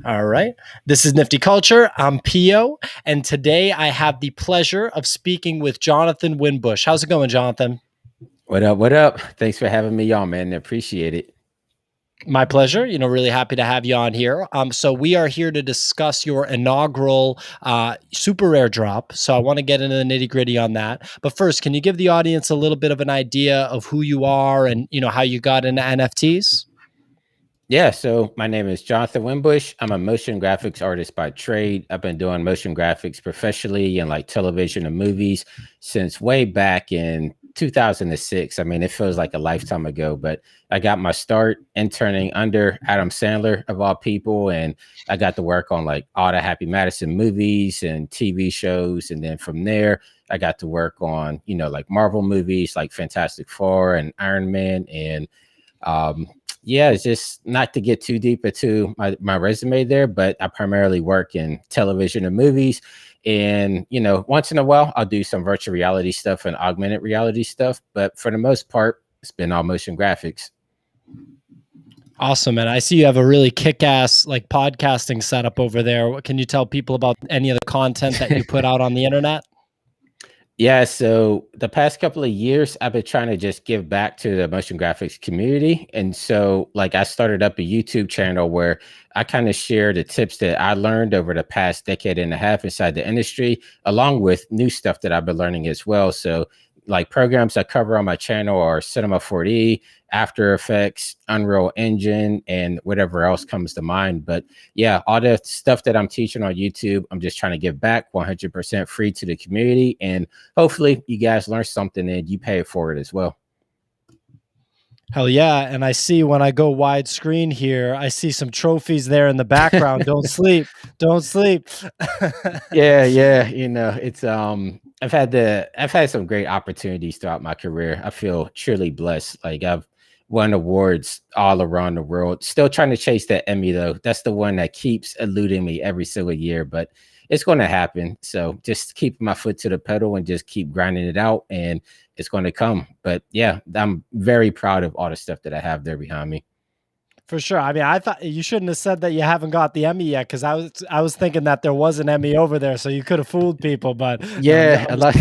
All right. This is Nifty Culture. I'm Pio, and today I have the pleasure of speaking with Jonathan Winbush. How's it going, Jonathan? What up? What up? Thanks for having me on, man. Appreciate it. My pleasure. Really happy to have you on here. So we are here to discuss your inaugural super rare drop. So I want to get into the nitty gritty on that. But first, can you give the audience a little bit of an idea of who you are and how you got into NFTs? Yeah, so my name is Jonathan Winbush. I'm a motion graphics artist by trade. I've been doing motion graphics professionally in like television and movies since way back in 2006. I mean, it feels like a lifetime ago, but I got my start interning under Adam Sandler of all people, and I got to work on like all the Happy Madison movies and TV shows, and then from there I got to work on like Marvel movies like Fantastic Four and Iron Man, and yeah, it's just not to get too deep into my resume there, but I primarily work in television and movies. And, once in a while, I'll do some virtual reality stuff and augmented reality stuff. But for the most part, it's been all motion graphics. Awesome. And I see you have a really kick-ass like podcasting setup over there. What can you tell people about any of the content that you put out on the internet? Yeah, so the past couple of years, I've been trying to just give back to the motion graphics community. And so, like, I started up a YouTube channel where I kind of share the tips that I learned over the past decade and a half inside the industry, along with new stuff that I've been learning as well. So, like, programs I cover on my channel are Cinema 4D, After Effects, Unreal Engine, and whatever else comes to mind. But yeah, all the stuff that I'm teaching on YouTube, I'm just trying to give back 100% free to the community. And hopefully you guys learn something and you pay it forward as well. Hell yeah. And I see when I go widescreen here, I see some trophies there in the background. Don't sleep. Don't sleep. Yeah. It's I've had some great opportunities throughout my career. I feel truly blessed. Like I've won awards all around the world. Still trying to chase that Emmy though. That's the one that keeps eluding me every single year, but it's going to happen. So just keep my foot to the pedal and just keep grinding it out, and it's going to come. But yeah, I'm very proud of all the stuff that I have there behind me. For sure. I mean, I thought you shouldn't have said that you haven't got the Emmy yet, because I was thinking that there was an Emmy over there, so you could have fooled people. But Yeah, a lot.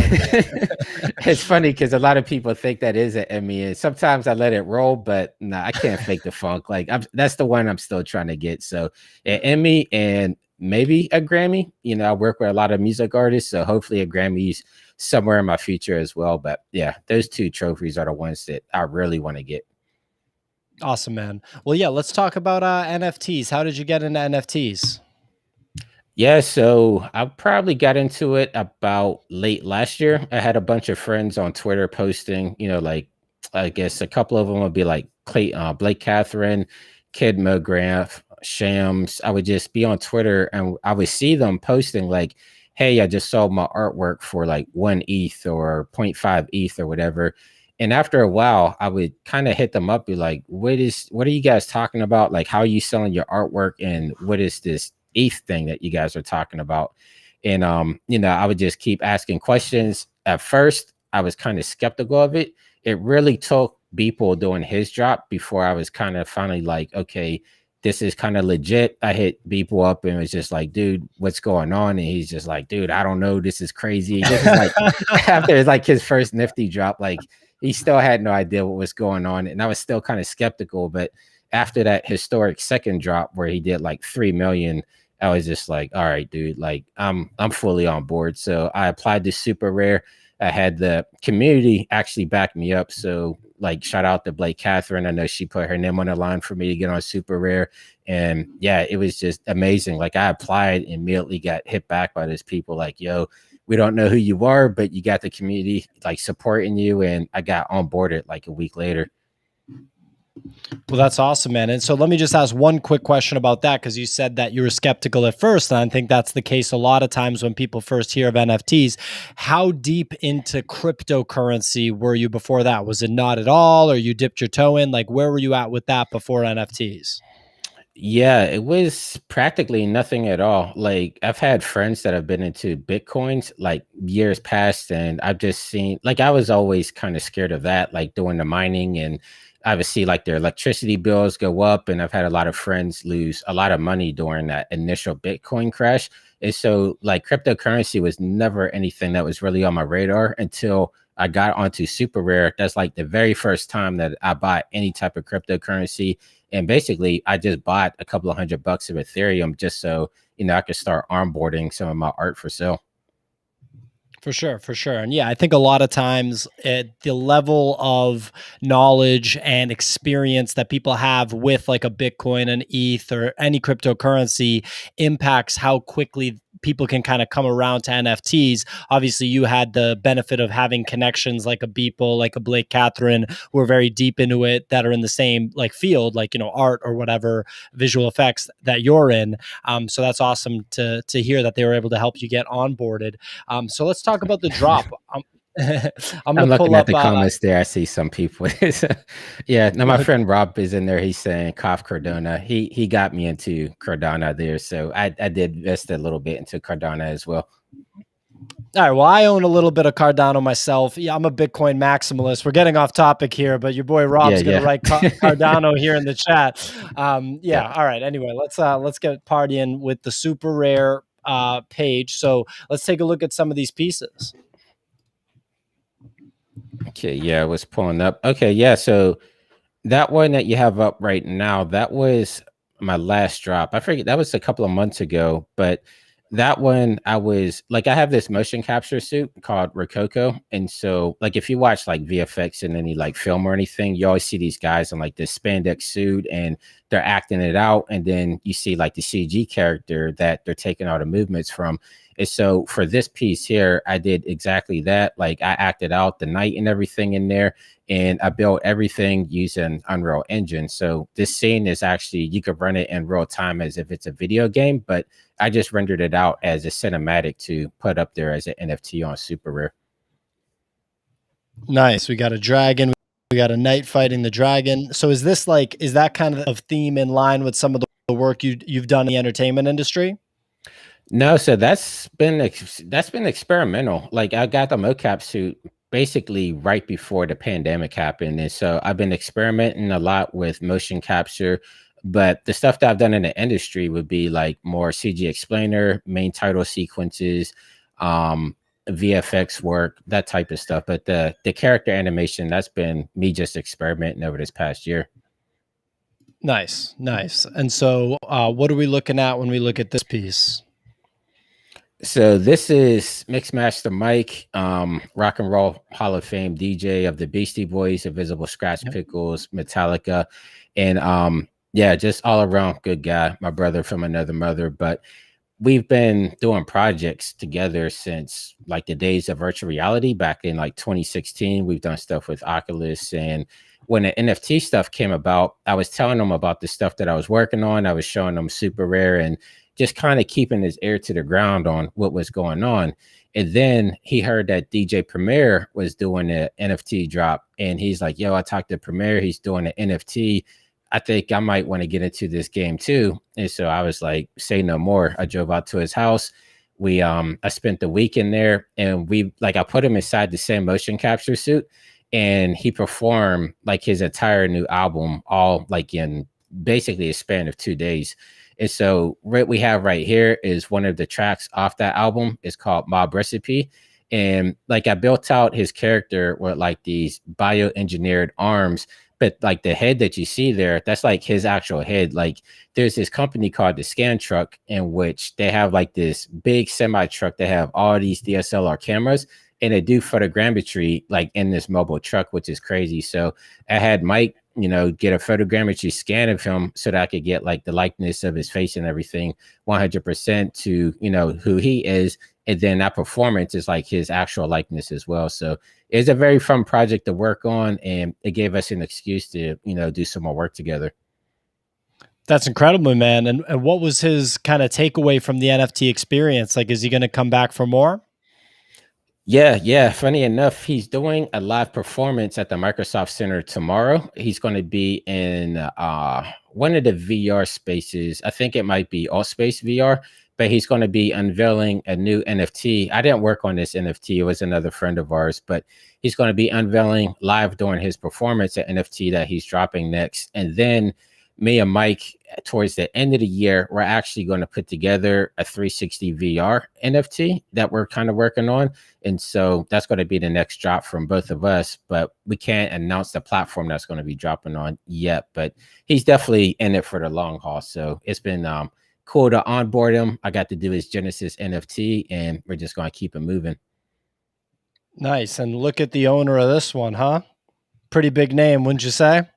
It's funny because a lot of people think that is an Emmy, and sometimes I let it roll, but no, I can't fake the funk. Like that's the one I'm still trying to get. So an Emmy and maybe a Grammy. I work with a lot of music artists, so hopefully a Grammy's somewhere in my future as well. But yeah, those two trophies are the ones that I really want to get. awesome, man. Well, yeah, let's talk about NFTs. How did you get into NFTs? Yeah, so I probably got into it about late last year. I had a bunch of friends on Twitter posting, like I guess a couple of them would be like Blake Catherine, Kid McGrath, Shams. I would just be on Twitter and I would see them posting like, hey, I just sold my artwork for like 1 ETH or zero point 0.5 ETH or whatever. And after a while, I would kind of hit them up, be like, what are you guys talking about? Like, how are you selling your artwork? And what is this ETH thing that you guys are talking about? And I would just keep asking questions. At first, I was kind of skeptical of it. It really took Beeple doing his drop before I was kind of finally like, okay, this is kind of legit. I hit Beeple up and was just like, dude, what's going on? And he's just like, dude, I don't know. This is crazy. This is like after it's like his first Nifty drop, like he still had no idea what was going on. And I was still kind of skeptical. But after that historic second drop where he did like 3 million, I was just like, all right, dude, like I'm fully on board. So I applied to super rare. I had the community actually back me up. So like shout out to Blake Catherine. I know she put her name on the line for me to get on super rare. And yeah, it was just amazing. Like I applied and immediately got hit back by those people like, yo, we don't know who you are, but you got the community like supporting you. And I got onboarded like a week later. Well, that's awesome, man. And so let me just ask one quick question about that, because you said that you were skeptical at first. And I think that's the case a lot of times when people first hear of NFTs. How deep into cryptocurrency were you before that? Was it not at all, or you dipped your toe in? Like, where were you at with that before NFTs? Yeah, it was practically nothing at all. Like I've had friends that have been into Bitcoins like years past, and I've just seen like I was always kind of scared of that, like doing the mining and obviously like their electricity bills go up, and I've had a lot of friends lose a lot of money during that initial Bitcoin crash. And so like cryptocurrency was never anything that was really on my radar until I got onto Super Rare. That's like the very first time that I bought any type of cryptocurrency. And basically I just bought a couple of $100 of Ethereum just so, I could start onboarding some of my art for sale. For sure, for sure. And yeah, I think a lot of times the level of knowledge and experience that people have with like a Bitcoin and ETH or any cryptocurrency impacts how quickly people can kind of come around to NFTs. Obviously, you had the benefit of having connections like a Beeple, like a Blake Catherine, who are very deep into it, that are in the same like field, like, art or whatever visual effects that you're in. So that's awesome to hear that they were able to help you get onboarded. So let's talk about the drop. I'm I'm gonna looking pull at up. the comments there. I see some people. Yeah, no, my friend Rob is in there. He's saying Cough Cardona. He got me into Cardano there. So I did invest a little bit into Cardano as well. All right. Well, I own a little bit of Cardano myself. Yeah, I'm a Bitcoin maximalist. We're getting off topic here, but your boy Yeah, Rob's gonna yeah. write Cardano here in the chat. Yeah. Yeah. All right. Anyway, let's get partying with the super rare page. So let's take a look at some of these pieces. Okay, yeah, I was pulling up. Okay, yeah, so that one that you have up right now, that was my last drop. I forget, that was a couple of months ago, but that one I was like, I have this motion capture suit called Rococo. And so like if you watch like VFX in any like film or anything, you always see these guys in like this spandex suit and they're acting it out. And then you see like the CG character that they're taking all the movements from. And so for this piece here, I did exactly that. Like I acted out the night and everything in there, and I built everything using Unreal Engine. So this scene is actually, you could run it in real time as if it's a video game, but I just rendered it out as a cinematic to put up there as an NFT on Super Rare. Nice. We got a dragon. We got a knight fighting the dragon. So is that kind of theme in line with some of the work you've done in the entertainment industry? No, so that's been experimental. Like I got the mocap suit basically right before the pandemic happened, and so I've been experimenting a lot with motion capture. But the stuff that I've done in the industry would be like more CG explainer, main title sequences, um, VFX work, that type of stuff. But the character animation, that's been me just experimenting over this past year. Nice, nice. And so, what are we looking at when we look at this piece? So this is Mixmaster Mike, Rock and Roll Hall of Fame DJ of the Beastie Boys, Invisible Scratch Yep. Pickles, Metallica, and yeah, just all around good guy, my brother from another mother. But we've been doing projects together since like the days of virtual reality back in like 2016. We've done stuff with Oculus, and when the NFT stuff came about, I was telling him about the stuff that I was working on. I was showing him Super Rare and just kind of keeping his ear to the ground on what was going on. And then he heard that DJ Premier was doing an NFT drop, and he's like, "Yo, I talked to Premier. He's doing an NFT. I think I might want to get into this game too." And so I was like, say no more. I drove out to his house. I spent the week in there, and I put him inside the same motion capture suit, and he performed like his entire new album all like in basically a span of 2 days. And so what we have right here is one of the tracks off that album. It's called Mob Recipe. And like I built out his character with like these bioengineered arms, but like the head that you see there, that's like his actual head. Like there's this company called the Scan Truck, in which they have like this big semi truck that have all these DSLR cameras, and they do photogrammetry like in this mobile truck, which is crazy. So I had Mike, get a photogrammetry scan of him so that I could get like the likeness of his face and everything 100% to, who he is. And then that performance is like his actual likeness as well. So it's a very fun project to work on, and it gave us an excuse to, do some more work together. That's incredible, man. And what was his kind of takeaway from the NFT experience? Like, is he going to come back for more? Yeah, yeah. Funny enough, he's doing a live performance at the Microsoft Center tomorrow. He's going to be in one of the VR spaces. I think it might be All Space VR, but he's going to be unveiling a new NFT. I didn't work on this NFT. It was another friend of ours, but he's going to be unveiling live during his performance at NFT that he's dropping next. And then me and Mike, towards the end of the year, we're actually going to put together a 360 VR NFT that we're kind of working on. And so that's going to be the next drop from both of us, but we can't announce the platform that's going to be dropping on yet, but he's definitely in it for the long haul. So it's been cool to onboard him. I got to do his Genesis NFT, and we're just going to keep it moving. Nice. And look at the owner of this one, huh? Pretty big name, wouldn't you say?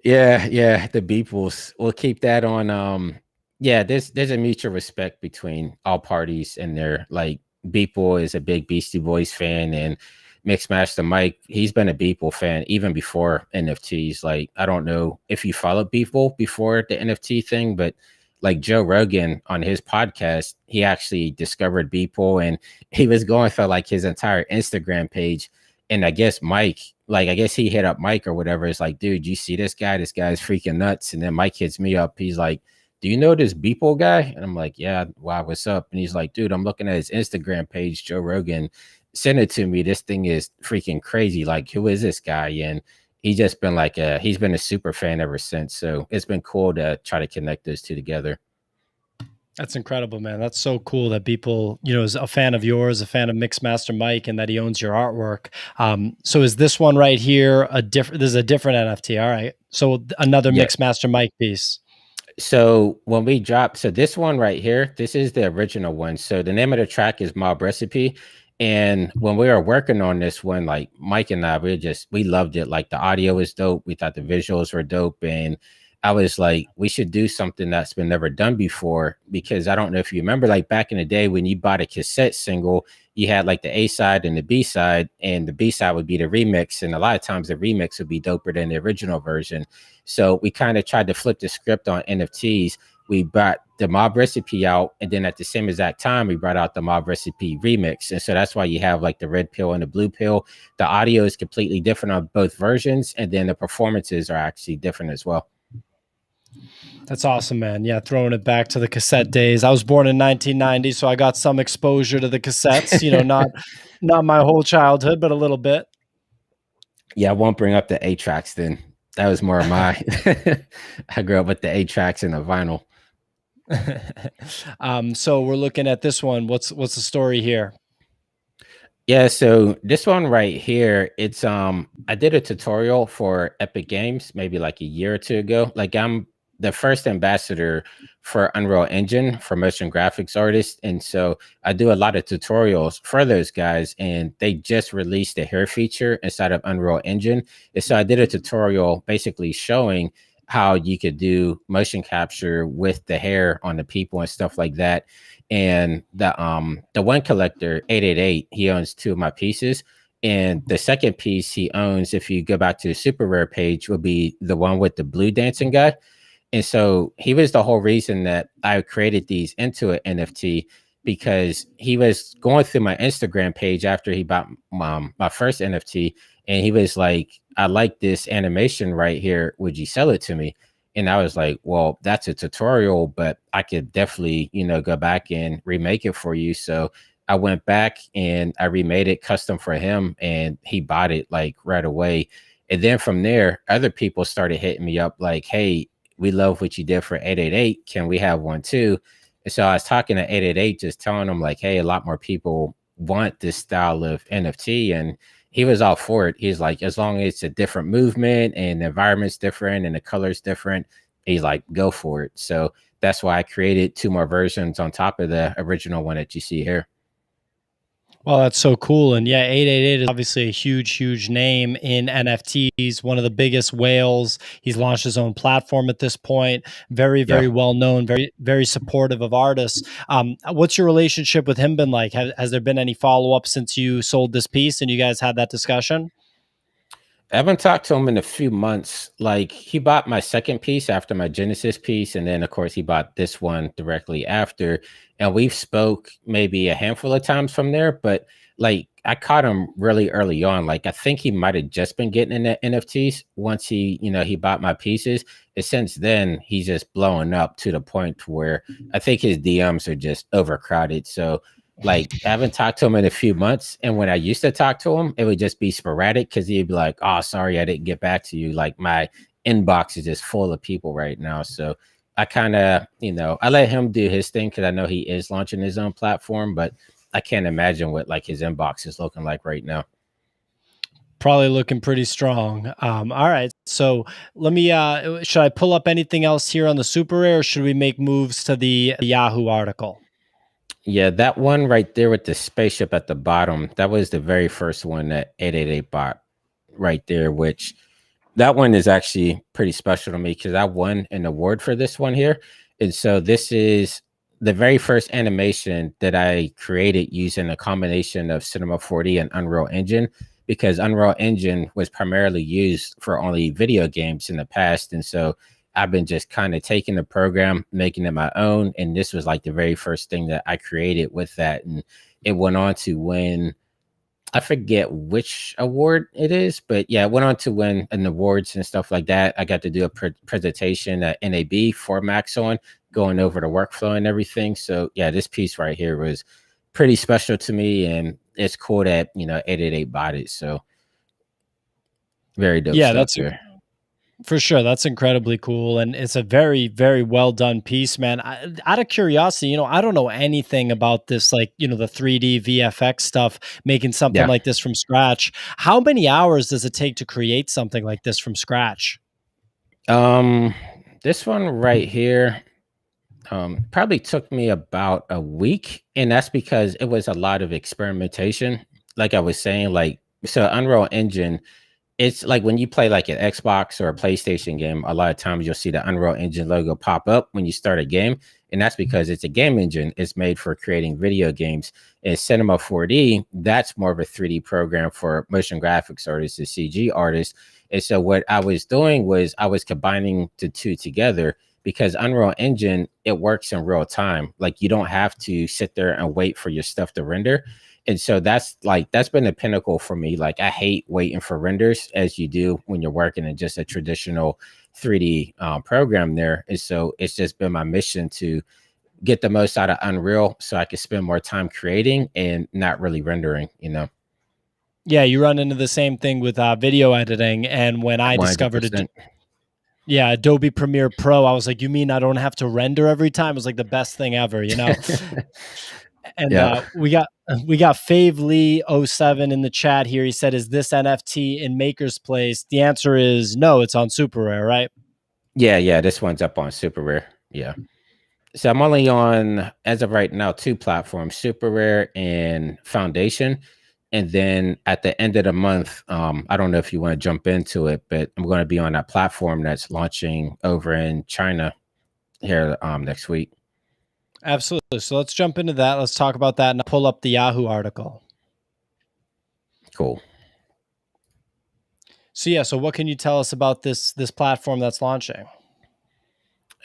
Yeah, the Beeples. We'll keep that on. Yeah, there's a mutual respect between all parties, and they're like, Beeple is a big Beastie Boys fan, and Mixmaster Mike, he's been a Beeple fan even before NFTs. Like, I don't know if you followed Beeple before the NFT thing, but like Joe Rogan on his podcast, he actually discovered Beeple, and he was going for like his entire Instagram page. And I guess Mike, like, I guess he hit up Mike or whatever. It's like, dude, you see this guy? This guy's freaking nuts. And then Mike hits me up. He's like, do you know this Beeple guy? And I'm like, yeah, wow, what's up? And he's like, dude, I'm looking at his Instagram page, Joe Rogan. Send it to me. This thing is freaking crazy. Like, who is this guy? And he's just been like he's been a super fan ever since. So it's been cool to try to connect those two together. That's incredible, man. That's so cool that people, is a fan of yours, a fan of Mixmaster Mike, and that he owns your artwork. So is this one right here this is a different NFT? All right. So another Mixmaster Mike piece. So when we drop, so this one right here, this is the original one. So the name of the track is Mob Recipe. And when we were working on this one, like Mike and I, we loved it. Like, the audio was dope. We thought the visuals were dope. And I was like, we should do something that's been never done before, because I don't know if you remember, like back in the day when you bought a cassette single, you had like the A side and the B side, and the B side would be the remix. And a lot of times the remix would be doper than the original version. So we kind of tried to flip the script on NFTs. We brought the Mob Recipe out, and then at the same exact time, we brought out the Mob Recipe remix. And so that's why you have like the red pill and the blue pill. The audio is completely different on both versions, and then the performances are actually different as well. That's awesome, man. Yeah, throwing it back to the cassette days. I was born in 1990, so I got some exposure to the cassettes, not my whole childhood, but a little bit. Yeah, I won't bring up the 8-tracks then. That was more of my I grew up with the 8-tracks and the vinyl. So we're looking at this one. What's the story here? Yeah, so this one right here, it's I did a tutorial for Epic Games maybe like a year or two ago. Like, I'm the first ambassador for Unreal Engine for motion graphics artists, and so I do a lot of tutorials for those guys, and they just released a hair feature inside of Unreal Engine. And so I did a tutorial basically showing how you could do motion capture with the hair on the people and stuff like that. And the one collector, 888, he owns 2 of my pieces. And the second piece he owns, if you go back to the super rare page, will be the one with the blue dancing guy. And so he was the whole reason that I created these into an NFT, because he was going through my Instagram page after he bought my first NFT. And he was like, I like this animation right here. Would you sell it to me? And I was like, well, that's a tutorial, but I could definitely, go back and remake it for you. So I went back and I remade it custom for him, and he bought it like right away. And then from there, other people started hitting me up like, hey, we love what you did for 888. Can we have one too? And so I was talking to 888, just telling them like, hey, a lot more people want this style of NFT. And he was all for it. He's like, as long as it's a different movement and the environment's different and the color's different, he's like, go for it. So that's why I created 2 more versions on top of the original one that you see here. Well, that's so cool. And yeah, 888 is obviously a huge, huge name in NFTs, one of the biggest whales. He's launched his own platform at this point. Very, very well known, very, very supportive of artists. What's your relationship with him been like? Has there been any follow-up since you sold this piece and you guys had that discussion? I haven't talked to him in a few months. Like, he bought my second piece after my Genesis piece, and then of course he bought this one directly after. And we've spoke maybe a handful of times from there, but like, I caught him really early on. Like I think he might have just been getting into NFTs once he bought my pieces. And since then, he's just blowing up to the point where I think his DMs are just overcrowded. So like I haven't talked to him in a few months. And when I used to talk to him, it would just be sporadic because he'd be like, "Oh, sorry, I didn't get back to you. Like my inbox is just full of people right now." So I kind of, I let him do his thing because I know he is launching his own platform, but I can't imagine what like his inbox is looking like right now. Probably looking pretty strong. All right. So let me, should I pull up anything else here on the super rare or should we make moves to the Yahoo article? Yeah, that one right there with the spaceship at the bottom, that was the very first one that 888 bought right there, which that one is actually pretty special to me because I won an award for this one here. And so this is the very first animation that I created using a combination of Cinema 4D and Unreal Engine, because Unreal Engine was primarily used for only video games in the past. And so I've been just kind of taking the program, making it my own. And this was like the very first thing that I created with that. And it went on to win, I forget which award it is, but yeah, I went on to win an awards and stuff like that. I got to do a presentation at NAB for Maxon, going over the workflow and everything. So yeah, this piece right here was pretty special to me, and it's cool that 888 bought it. So very dope Yeah, stuff that's there. for sure. That's incredibly cool. And it's a very, very well done piece, man. Out of curiosity, I don't know anything about this, like, the 3D VFX stuff, making something Yeah. like this from scratch. How many hours does it take to create something like this from scratch? Um, this one right here probably took me about a week, and that's because it was a lot of experimentation. Like I was saying, like so Unreal Engine, it's like when you play like an Xbox or a PlayStation game, a lot of times you'll see the Unreal Engine logo pop up when you start a game. And that's because it's a game engine. It's made for creating video games. And Cinema 4D, that's more of a 3D program for motion graphics artists and CG artists. And so what I was doing was I was combining the two together, because Unreal Engine, it works in real time. Like you don't have to sit there and wait for your stuff to render. And so that's been the pinnacle for me. Like I hate waiting for renders, as you do when you're working in just a traditional 3D program there. And so it's just been my mission to get the most out of Unreal so I can spend more time creating and not really rendering. Yeah, you run into the same thing with video editing. And when I discovered it, 100%. yeah, Adobe Premiere Pro, I was like, you mean I don't have to render every time? It was like the best thing ever. And Yeah. we got Fave Lee '07 in the chat here. He said, "Is this NFT in Maker's Place?" The answer is no. It's on Super Rare, right? Yeah. This one's up on Super Rare. Yeah. So I'm only on, as of right now, two platforms, Super Rare and Foundation. And then at the end of the month, I don't know if you want to jump into it, but I'm going to be on that platform that's launching over in China here next week. Absolutely. So let's jump into that. Let's talk about that and pull up the Yahoo article. Cool. So yeah, so what can you tell us about this platform that's launching?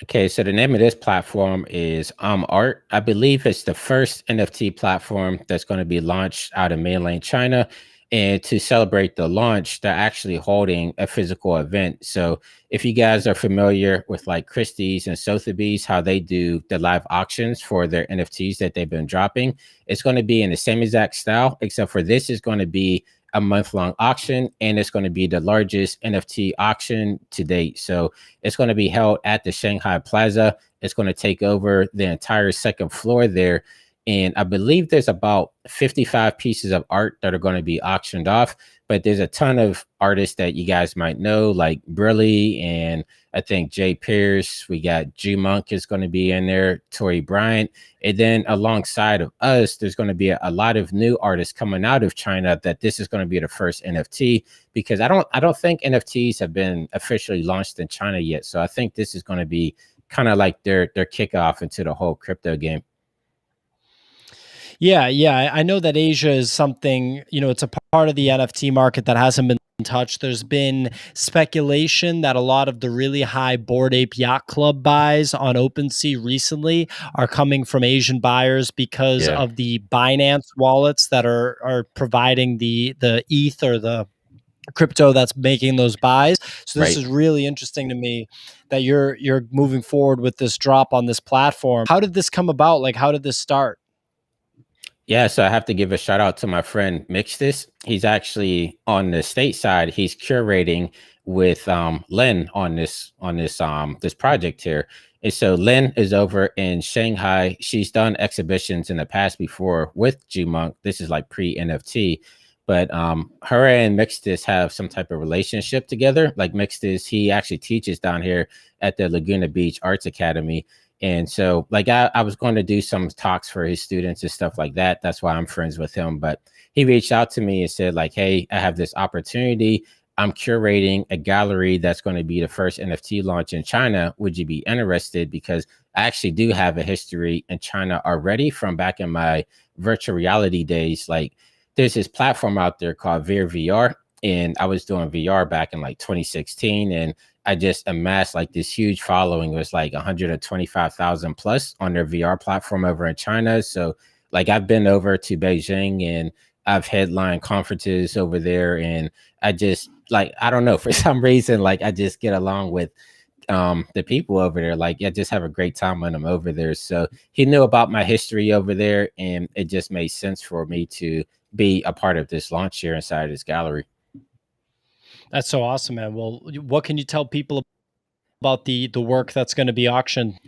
Okay, so the name of this platform is Art. I believe it's the first NFT platform that's going to be launched out of mainland China. And to celebrate the launch, they're actually holding a physical event. So if you guys are familiar with like Christie's and Sotheby's, how they do the live auctions for their NFTs that they've been dropping, it's going to be in the same exact style, except for this is going to be a month-long auction, and it's going to be the largest NFT auction to date. So it's going to be held at the Shanghai Plaza. It's going to take over the entire second floor there. And I believe there's about 55 pieces of art that are going to be auctioned off. But there's a ton of artists that you guys might know, like Brilly and I think Jay Pierce. We got G Monk is going to be in there, Tori Bryant. And then alongside of us, there's going to be a lot of new artists coming out of China that this is going to be the first NFT, because I don't think NFTs have been officially launched in China yet. So I think this is going to be kind of like their kickoff into the whole crypto game. Yeah, I know that Asia is something, it's a part of the NFT market that hasn't been touch. There's been speculation that a lot of the really high Bored Ape Yacht Club buys on OpenSea recently are coming from Asian buyers because Yeah, of the Binance wallets that are providing the ETH or the crypto that's making those buys. So this right. is really interesting to me that you're moving forward with this drop on this platform. How did this come about? Like, how did this start? Yeah, so I have to give a shout out to my friend Mixtis. He's actually on the state side. He's curating with Len on this project here. And so Len is over in Shanghai. She's done exhibitions in the past before with G Monk. This is like pre NFT, but her and Mixtis have some type of relationship together. Like Mixtis, he actually teaches down here at the Laguna Beach Arts Academy. And so, like, I was going to do some talks for his students and stuff like that. That's why I'm friends with him. But he reached out to me and said, like, hey, I have this opportunity. I'm curating a gallery that's going to be the first NFT launch in China. Would you be interested? Because I actually do have a history in China already from back in my virtual reality days. Like, there's this platform out there called Veer VR. And I was doing VR back in like 2016. And I just amassed like this huge following. It was like 125,000 plus on their VR platform over in China. So like I've been over to Beijing and I've headlined conferences over there. And I just like, I don't know, for some reason, like I just get along with the people over there. Like I just have a great time when I'm over there. So he knew about my history over there and it just made sense for me to be a part of this launch here inside this gallery. That's so awesome, man. Well, what can you tell people about the work that's going to be auctioned?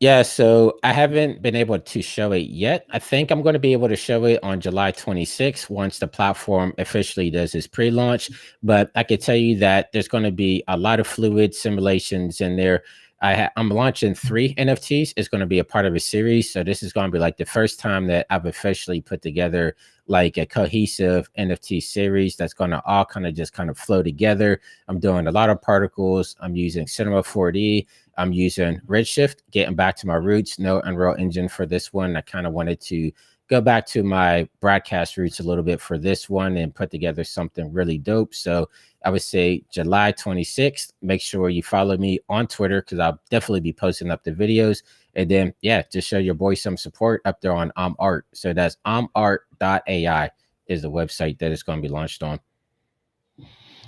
Yeah, so I haven't been able to show it yet. I think I'm going to be able to show it on July 26th once the platform officially does its pre-launch. But I can tell you that there's going to be a lot of fluid simulations in there. I'm launching 3 NFTs. It's going to be a part of a series. So this is going to be like the first time that I've officially put together like a cohesive NFT series that's going to all kind of just kind of flow together. I'm doing a lot of particles. I'm using Cinema 4D. I'm using Redshift, getting back to my roots, no Unreal Engine for this one. I kind of wanted to go back to my broadcast roots a little bit for this one and put together something really dope. So I would say July 26th. Make sure you follow me on Twitter because I'll definitely be posting up the videos. And then, yeah, just show your boy some support up there on Art. So that's art.ai is the website that it's going to be launched on.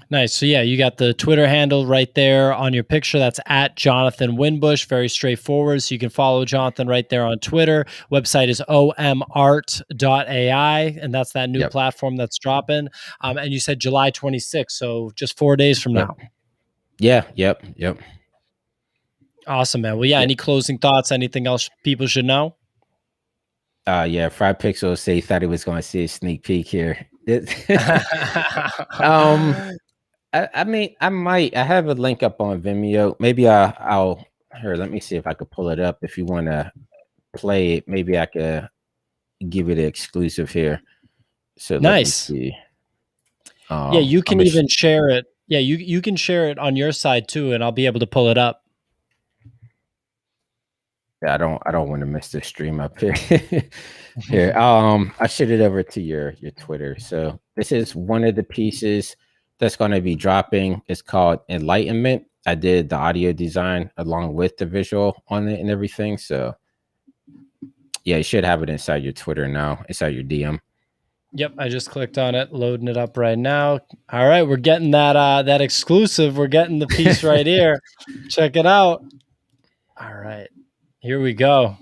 Nice. So yeah, you got the Twitter handle right there on your picture. That's at Jonathan Winbush. Very straightforward. So you can follow Jonathan right there on Twitter. Website is omart.ai, and that's that new platform that's dropping. And you said July 26th, so just 4 days from now. Yeah. Yep. Awesome, man. Well, yeah. Any closing thoughts? Anything else people should know? Yeah. Fried Pixel say he thought he was going to see a sneak peek here. I mean, I might. I have a link up on Vimeo. Maybe I'll here. Let me see if I could pull it up. If you want to play it, maybe I could give it an exclusive here. So nice. Let me see. Yeah, you can even share it. Yeah, you can share it on your side too, and I'll be able to pull it up. Yeah, I don't want to miss the stream up here. Here, I shoot it over to your Twitter. So this is one of the pieces that's going to be dropping. It's called Enlightenment. I did the audio design along with the visual on it and everything. So yeah, you should have it inside your Twitter now, inside your DM. Yep, I just clicked on it, loading it up right now. All right, we're getting that exclusive. We're getting the piece right here. Check it out. All right, here we go.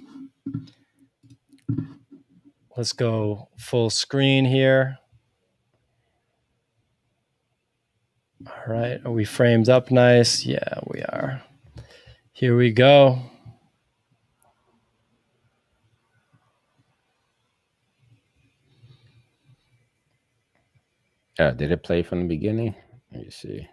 Let's go full screen here. All right, are we framed up nice? Yeah, we are. Here we go. Did it play from the beginning? Let me see.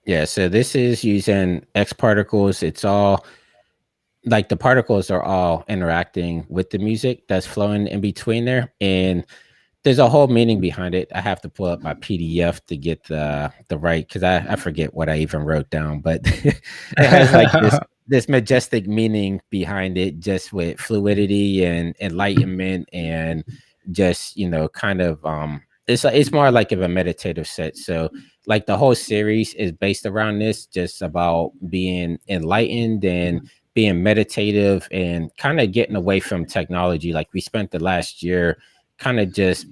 Yeah, so this is using X particles. It's all like the particles are all interacting with the music that's flowing in between there. And there's a whole meaning behind it. I have to pull up my PDF to get the right, because I forget what I even wrote down, but it has like this majestic meaning behind it, just with fluidity and enlightenment and just, kind of it's more like of a meditative set. So like the whole series is based around this, just about being enlightened and being meditative and kind of getting away from technology. Like we spent the last year kind of just,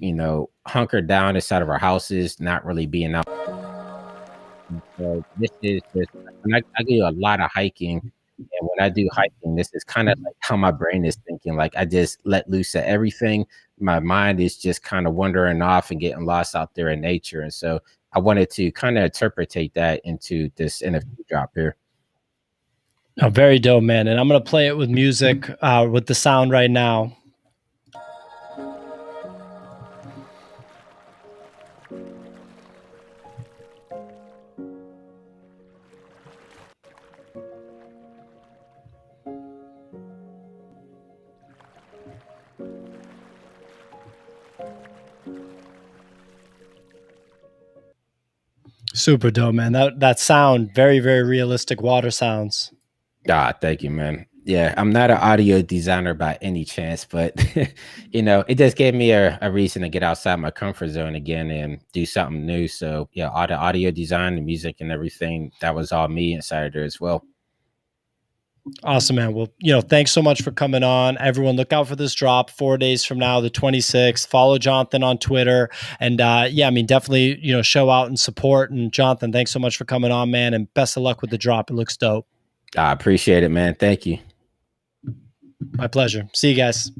hunkered down inside of our houses, not really being out. So this is just, and I do a lot of hiking. And when I do hiking, this is kind of like how my brain is thinking. Like I just let loose at everything. My mind is just kind of wandering off and getting lost out there in nature. And so I wanted to kind of interpretate that into this NFT drop here. Oh, very dope, man. And I'm going to play it with music, with the sound right now. Super dope, man. That sound, very, very realistic water sounds. Thank you, man. Yeah, I'm not an audio designer by any chance, but it just gave me a reason to get outside my comfort zone again and do something new. So yeah, all the audio design, the music and everything, that was all me inside there as well. Awesome, man. Well, thanks so much for coming on. Everyone, look out for this drop 4 days from now, the 26th. Follow Jonathan on Twitter. And yeah, I mean, definitely, show out and support. And Jonathan, thanks so much for coming on, man. And best of luck with the drop. It looks dope. I appreciate it, man. Thank you. My pleasure. See you guys.